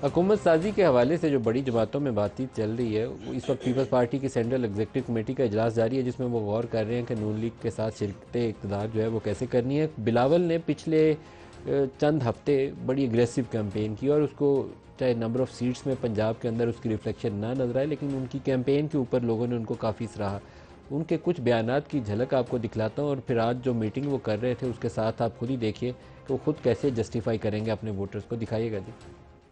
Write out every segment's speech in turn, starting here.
حکومت سازی کے حوالے سے جو بڑی جماعتوں میں بات چیت چل رہی ہے، اس وقت پیپلز پارٹی کی سینٹرل ایگزیکٹو کمیٹی کا اجلاس جاری ہے، جس میں وہ غور کر رہے ہیں کہ نون لیگ کے ساتھ شرکت اقتدار جو ہے وہ کیسے کرنی ہے۔ بلاول نے پچھلے چند ہفتے بڑی اگریسو کیمپین کی، اور اس کو چاہے نمبر آف سیٹس میں پنجاب کے اندر اس کی ریفلیکشن نہ نظر آئے، لیکن ان کی کیمپین کے اوپر لوگوں نے ان کو کافی سراہا۔ ان کے کچھ بیانات کی جھلک آپ کو دکھلاتا ہوں، اور پھر آج جو میٹنگ وہ کر رہے تھے اس کے ساتھ آپ خود ہی دیکھیے کہ وہ خود کیسے جسٹیفائی کریں گے اپنے ووٹرز کو۔ دکھائیے گا جی۔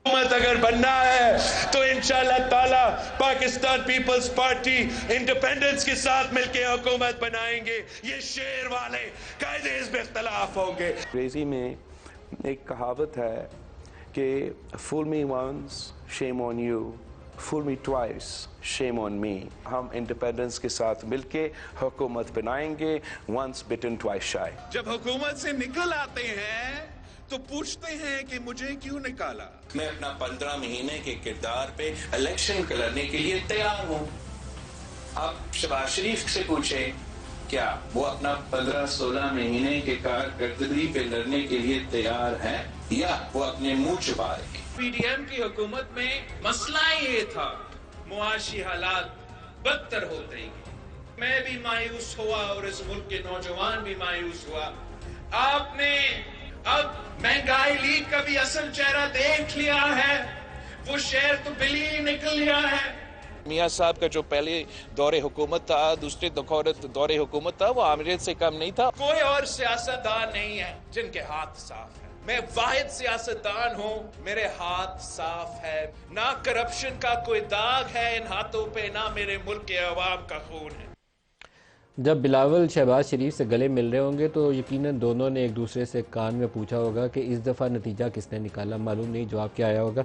حکومت اگر بننا ہے تو انشاءاللہ تعالی پاکستان پیپلز پارٹی انڈیپینڈنس کے ساتھ مل کے حکومت بنائیں گے۔ یہ شیر والے قائد حزب اختلاف ہوں گے۔ انگریزی میں ایک کہاوت ہے کہ fool me once, shame on you, fool me twice, shame on me۔ ہم انڈیپینڈنس کے ساتھ مل کے حکومت بنائیں گے، once bitten twice shy۔ جب حکومت سے نکل آتے ہیں تو پوچھتے ہیں کہ مجھے کیوں نکالا۔ میں اپنا 15 مہینے کے کردار پہ الیکشن لڑنے کے لیے تیار ہوں۔ آپ شہباز شریف سے پوچھیں کیا وہ اپنا 15-16 مہینے کے کارکردگی پہ لڑنے کے لیے تیار ہیں یا وہ اپنے منہ چھپا رہے ہیں۔ پی ڈی ایم کی حکومت میں مسئلہ یہ تھا، معاشی حالات بدتر ہوتے ہی میں بھی مایوس ہوا اور اس ملک کے نوجوان بھی مایوس ہوا۔ آپ نے اب مہنگائی لیگ کا بھی اصل چہرہ دیکھ لیا ہے، وہ شہر تو بلی نکل لیا ہے۔ میاں صاحب کا جو پہلے دور حکومت تھا، دوسرے دور حکومت تھا، وہ عامریت سے کم نہیں تھا۔ کوئی اور سیاستدان نہیں ہے جن کے ہاتھ صاف ہیں۔ میں واحد سیاستدان ہوں، میرے ہاتھ صاف ہے، نہ کرپشن کا کوئی داغ ہے ان ہاتھوں پہ، نہ میرے ملک کے عوام کا خون ہے۔ جب بلاول شہباز شریف سے گلے مل رہے ہوں گے تو یقیناً دونوں نے ایک دوسرے سے کان میں پوچھا ہوگا کہ اس دفعہ نتیجہ کس نے نکالا۔ معلوم نہیں جواب کیا آیا ہوگا۔